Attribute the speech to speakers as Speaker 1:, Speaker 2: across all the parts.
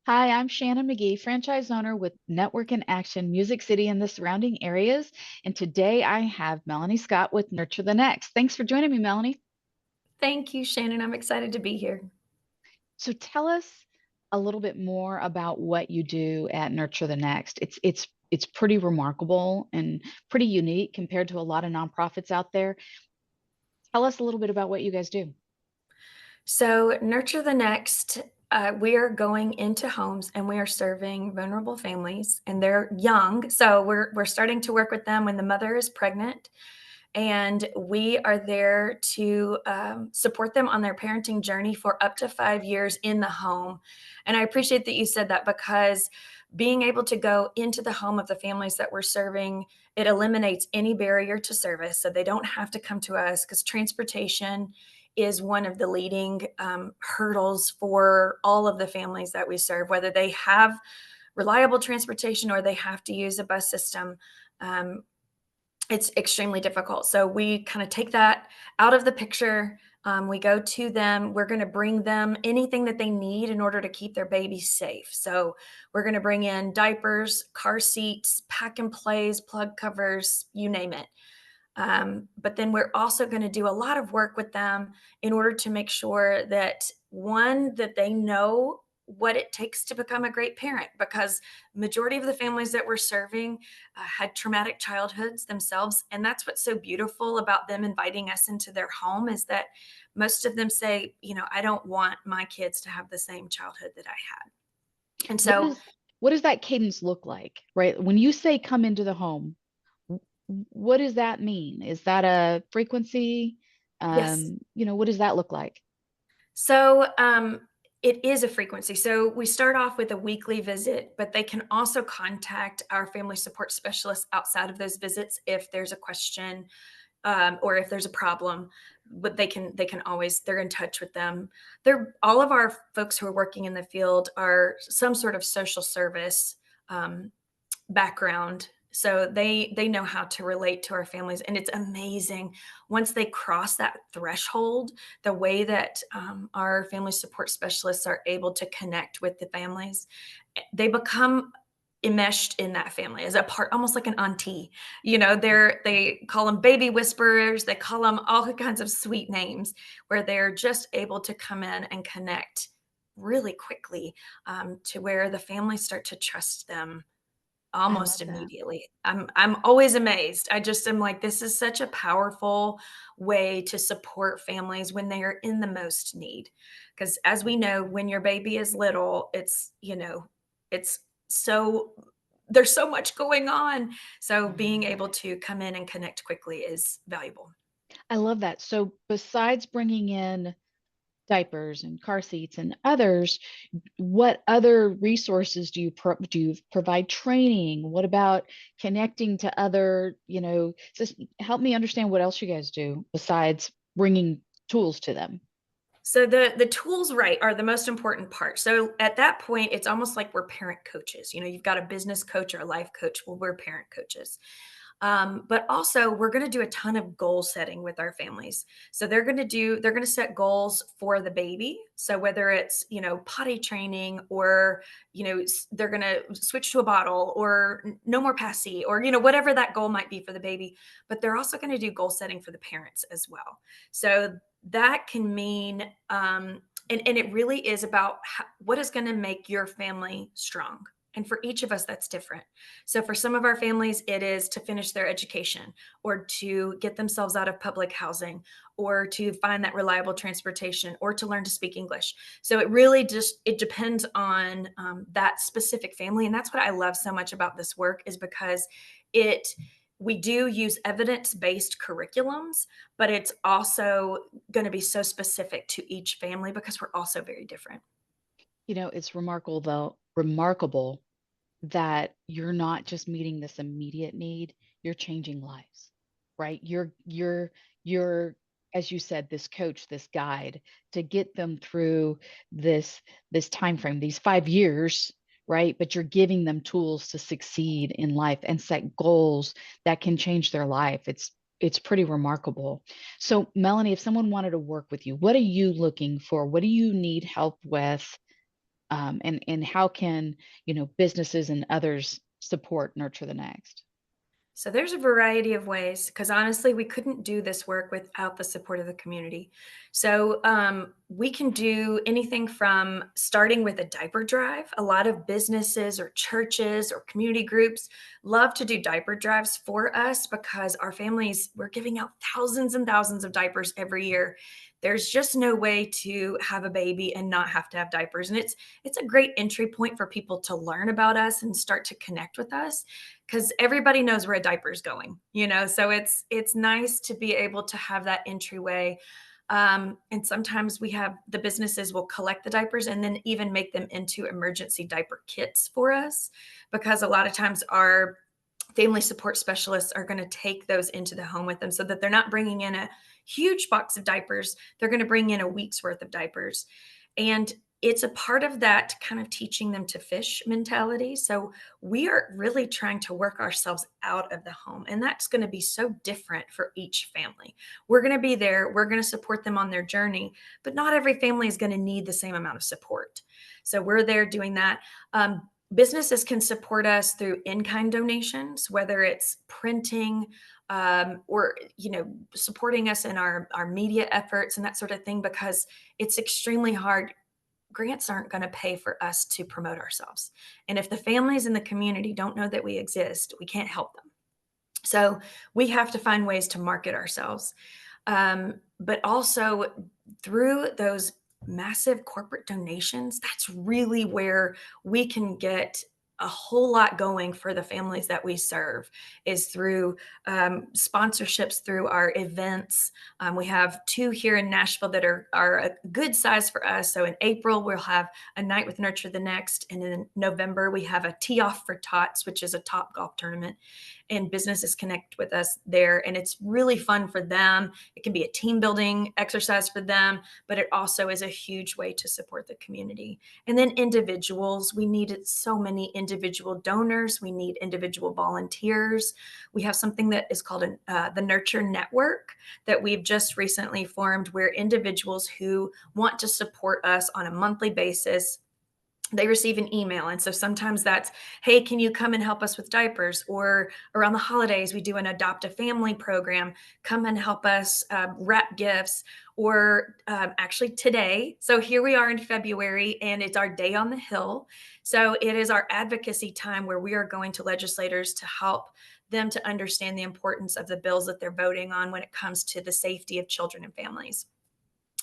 Speaker 1: Hi, I'm Shannon McGee, franchise owner with Network in Action, Music City and the surrounding areas. And today I have Melanie Scott with Nurture the Next. Thanks for joining me, Melanie.
Speaker 2: Thank you, Shannon. I'm excited to be here.
Speaker 1: So tell us a little bit more about what you do at Nurture the Next. It's pretty remarkable and pretty unique compared to a lot of nonprofits out there. Tell us a little bit about what you guys do.
Speaker 2: So, Nurture the Next, we are going into homes and we are serving vulnerable families, and they're young. So, we're starting to work with them when the mother is pregnant, and we are there to support them on their parenting journey for up to 5 years in the home. And I appreciate that you said that because being able to go into the home of the families that we're serving, it eliminates any barrier to service. So they don't have to come to us because transportation is one of the leading hurdles for all of the families that we serve, whether they have reliable transportation or they have to use a bus system. Um, it's extremely difficult. So we kind of take that out of the picture. We go to them. We're going to bring them anything that they need in order to keep their baby safe. So we're going to bring in diapers, car seats, pack and plays, plug covers, you name it. But then we're also going to do a lot of work with them in order to make sure that one, that they know what it takes to become a great parent, because majority of the families that we're serving had traumatic childhoods themselves, and that's what's so beautiful about them inviting us into their home is that most of them say, I don't want my kids to have the same childhood that I had. And
Speaker 1: What
Speaker 2: so
Speaker 1: is what does that cadence look like, right? When you say come into the home, what does that mean? Is that a frequency?
Speaker 2: yes.
Speaker 1: What does that look like?
Speaker 2: So it is a frequency. So we start off with a weekly visit, but they can also contact our family support specialists outside of those visits if there's a question or if there's a problem. But they can always they're in touch with them. They're all of our folks who are working in the field are some sort of social service um, background, so they know how to relate to our families, and it's amazing once they cross that threshold, the way that our family support specialists are able to connect with the families. They become enmeshed in that family as a part, almost like an auntie. They call them baby whisperers, they call them all kinds of sweet names, where they're just able to come in and connect really quickly, to where the families start to trust them
Speaker 1: I
Speaker 2: almost
Speaker 1: love that.
Speaker 2: immediately. I'm always amazed. I just am like, this is such a powerful way to support families when they are in the most need. Because as we know, when your baby is little, it's so there's so much going on. So being
Speaker 1: Mhm.
Speaker 2: able to come in and connect quickly is valuable.
Speaker 1: I love that. So besides bringing in diapers and car seats and others, what other resources do you provide training? What about connecting to other, just help me understand what else you guys do besides bringing tools to them.
Speaker 2: So the tools, right, are the most important part. So at that point, it's almost like we're parent coaches. You've got a business coach or a life coach. Well, we're parent coaches. But also, we're going to do a ton of goal setting with our families. So they're going to set goals for the baby. So whether it's potty training, or they're going to switch to a bottle, or no more passy, or whatever that goal might be for the baby. But they're also going to do goal setting for the parents as well. So that can mean, and it really is about what is going to make your family strong. And for each of us, that's different. So for some of our families, it is to finish their education, or to get themselves out of public housing, or to find that reliable transportation, or to learn to speak English. So it really just it depends on that specific family, and that's what I love so much about this work is because it we do use evidence-based curriculums, but it's also going to be so specific to each family because we're also very different.
Speaker 1: It's remarkable that you're not just meeting this immediate need, you're changing lives, right? You're as you said, this coach, this guide to get them through this time frame, these 5 years, right? But you're giving them tools to succeed in life and set goals that can change their life. It's pretty remarkable. So, Melanie, if someone wanted to work with you, what are you looking for? What do you need help with? and how can, businesses and others support Nurture the Next?
Speaker 2: So there's a variety of ways because honestly, we couldn't do this work without the support of the community. So we can do anything from starting with a diaper drive. A lot of businesses or churches or community groups love to do diaper drives for us because our families, we're giving out thousands and thousands of diapers every year. There's just no way to have a baby and not have to have diapers. And it's a great entry point for people to learn about us and start to connect with us because everybody knows where a diaper is going, so it's nice to be able to have that entryway. And sometimes we have the businesses will collect the diapers and then even make them into emergency diaper kits for us because a lot of times our family support specialists are going to take those into the home with them so that they're not bringing in a huge box of diapers. They're going to bring in a week's worth of diapers. And it's a part of that kind of teaching them to fish mentality. So we are really trying to work ourselves out of the home. And that's going to be so different for each family. We're going to be there, we're going to support them on their journey, but not every family is going to need the same amount of support. So we're there doing that. Businesses can support us through in-kind donations, whether it's printing or supporting us in our media efforts and that sort of thing, because it's extremely hard. Grants aren't going to pay for us to promote ourselves. And if the families in the community don't know that we exist, we can't help them. So we have to find ways to market ourselves. But also through those massive corporate donations, that's really where we can get a whole lot going for the families that we serve is through sponsorships through our events. We have two here in Nashville that are a good size for us. So in April, we'll have a night with Nurture the Next. And in November, we have a Tee Off for Tots, which is a top golf tournament. And businesses connect with us there. And it's really fun for them. It can be a team building exercise for them, but it also is a huge way to support the community. And then individuals, we needed so many individual donors. We need individual volunteers. We have something that is called the Nurture Network that we've just recently formed, where individuals who want to support us on a monthly basis, they receive an email. And so sometimes that's, hey, can you come and help us with diapers? Or around the holidays, we do an adopt a family program. Come and help us wrap gifts. Or actually today, so here we are in February, and it's our day on the Hill. So it is our advocacy time where we are going to legislators to help them to understand the importance of the bills that they're voting on when it comes to the safety of children and families.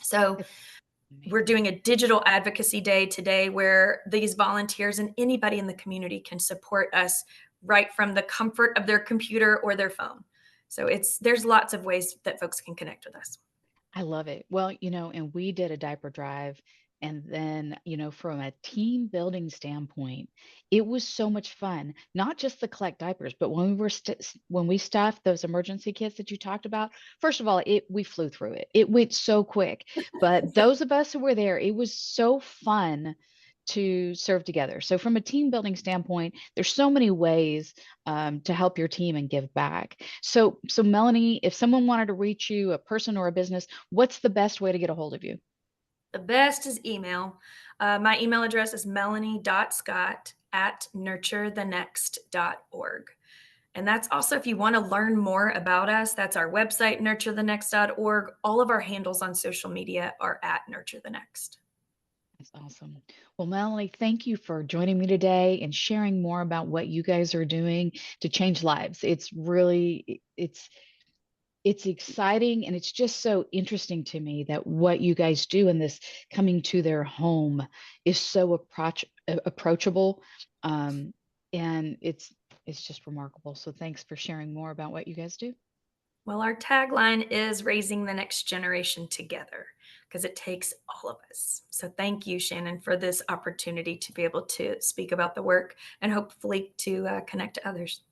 Speaker 2: So
Speaker 1: That's
Speaker 2: we're
Speaker 1: amazing.
Speaker 2: doing a digital advocacy day today where these volunteers and anybody in the community can support us right from the comfort of their computer or their phone. So there's lots of ways that folks can connect with us.
Speaker 1: I love it. Well, and we did a diaper drive. And then, from a team building standpoint, it was so much fun, not just to collect diapers, but when we stuffed those emergency kits that you talked about, first of all, we flew through it. It went so quick. But those of us who were there, it was so fun to serve together. So from a team building standpoint, there's so many ways to help your team and give back. So Melanie, if someone wanted to reach you, a person or a business, what's the best way to get a hold of you?
Speaker 2: The best is email. My email address is melanie.scott@nurturethenext.org. And that's also if you want to learn more about us, that's our website, nurturethenext.org. All of our handles on social media are at Nurture the Next.
Speaker 1: That's awesome. Well, Melanie, thank you for joining me today and sharing more about what you guys are doing to change lives. It's exciting, and it's just so interesting to me that what you guys do in this coming to their home is so approachable, and it's just remarkable. So thanks for sharing more about what you guys do.
Speaker 2: Well, our tagline is raising the next generation together because it takes all of us. So thank you, Shannon, for this opportunity to be able to speak about the work and hopefully to connect to others.